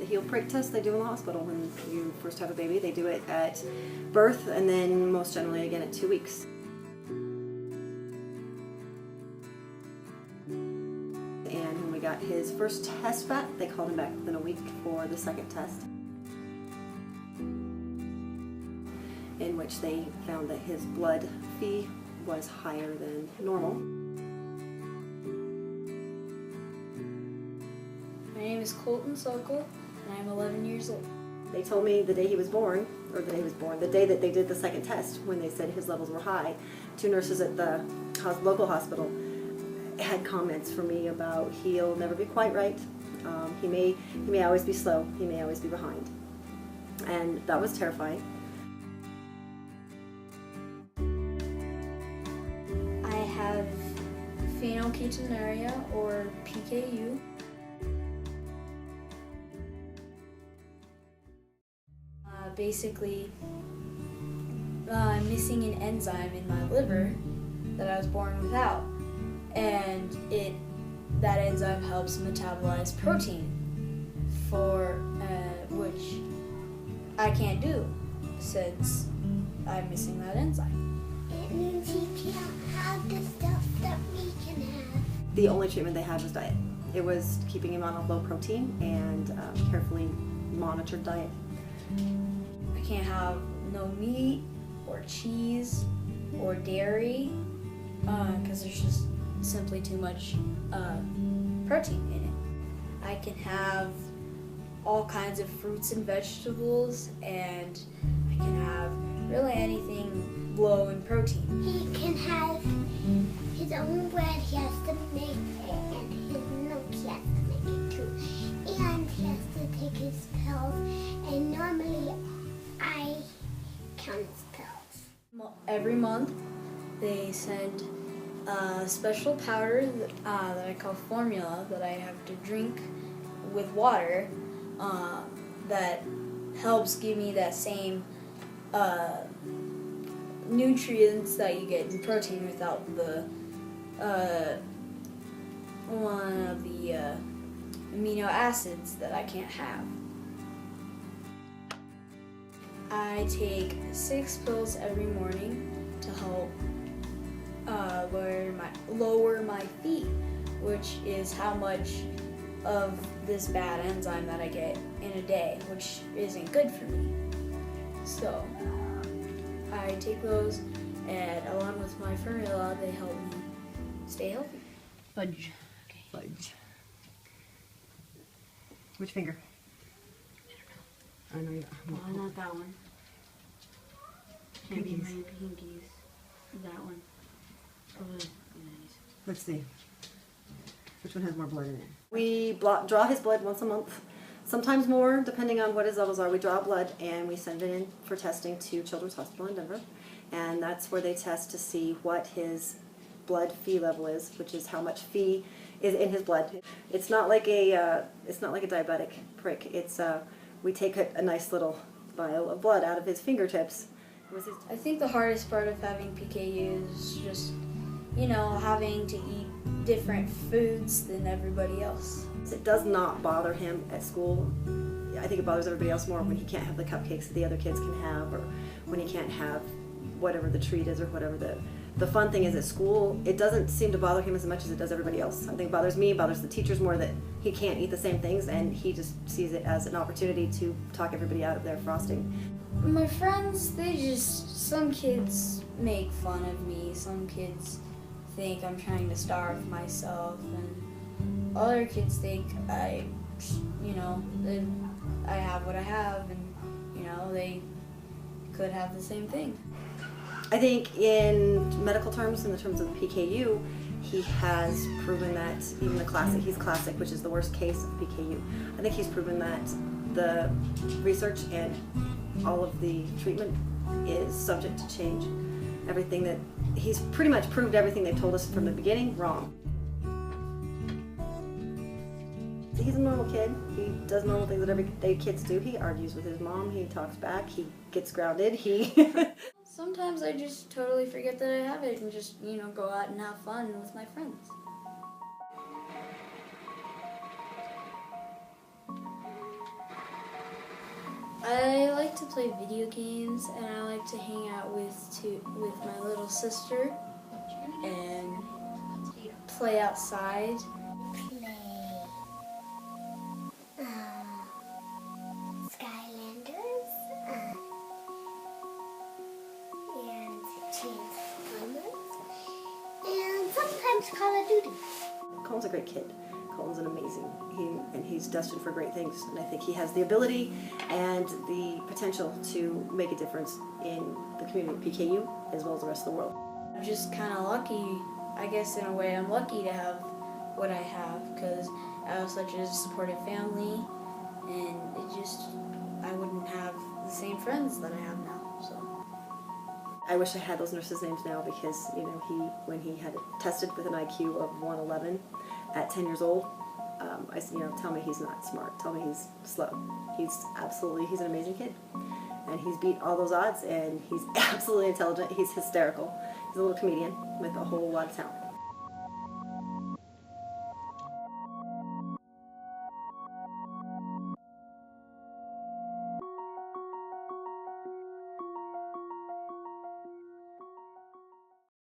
the heel prick test they do in the hospital when you first have a baby. They do it at birth and then most generally again at 2 weeks. And when we got his first test back, they called him back within a week for the second test, in which they found that his blood Phe was higher than normal. My name is Kolton Sokol, and I'm 11 years old. They told me the day he was born, the day that they did the second test, when they said his levels were high, 2 nurses at the local hospital had comments for me about he'll never be quite right, he may always be slow, he may always be behind. And that was terrifying. I have phenylketonuria, or PKU. Basically, I'm missing an enzyme in my liver that I was born without, and that enzyme helps metabolize protein, which I can't do since I'm missing that enzyme. It means he can't have the stuff that we can have. The only treatment they had was diet. It was keeping him on a low protein and carefully monitored diet. I can't have no meat or cheese or dairy because there's just simply too much protein in it. I can have all kinds of fruits and vegetables, and I can have really anything low in protein. He can have his own bread, he has to make it, and his milk he has to make it too. And he has to take his pills, and normally I count his pills. Every month they send a special powder that I call formula that I have to drink with water that helps give me that same nutrients that you get in protein without the one of the amino acids that I can't have. I take 6 pills every morning to help lower my Phe, which is how much of this bad enzyme that I get in a day, which isn't good for me. So I take those, and along with my formula, they help me stay healthy. Fudge. Okay. Fudge. Which finger? I know you. Well, not that one. Can't be my pinkies. That one. Or the Let's see. Which one has more blood in it? We draw his blood once a month, sometimes more, depending on what his levels are. We draw blood and we send it in for testing to Children's Hospital in Denver, and that's where they test to see what his blood Phe level is, which is how much Phe is in his blood. It's not like a diabetic prick. It's we take a nice little vial of blood out of his fingertips. I think the hardest part of having PKU is just, having to eat different foods than everybody else. It does not bother him at school. I think it bothers everybody else more when he can't have the cupcakes that the other kids can have, or when he can't have whatever the treat is, or whatever the fun thing is at school. It doesn't seem to bother him as much as it does everybody else. I think it bothers me, it bothers the teachers more that he can't eat the same things, and he just sees it as an opportunity to talk everybody out of their frosting. My friends, some kids make fun of me, some kids think I'm trying to starve myself, and other kids think I have what I have, and they could have the same thing. I think in medical terms, in the terms of PKU, he has proven that even he's classic, which is the worst case of PKU. I think he's proven that the research and all of the treatment is subject to change. Everything that he's pretty much proved everything they've told us from the beginning wrong. He's a normal kid. He does normal things that everyday kids do. He argues with his mom. He talks back. He gets grounded. Sometimes I just totally forget that I have it and just, go out and have fun with my friends. to play video games, and I like to hang out with my little sister and play outside. Play Skylanders and Transformers and sometimes Call of Duty. Colton's a great kid. Colton's an amazing, he's destined for great things. And I think he has the ability and the potential to make a difference in the community of PKU as well as the rest of the world. I'm just kind of lucky, I guess in a way I'm lucky to have what I have, because I have such a supportive family, and I wouldn't have the same friends that I have now, so. I wish I had those nurses' names now because, when he had tested with an IQ of 111 at 10 years old, I said, tell me he's not smart. Tell me he's slow. He's an amazing kid. And he's beat all those odds, and he's absolutely intelligent. He's hysterical. He's a little comedian with a whole lot of talent.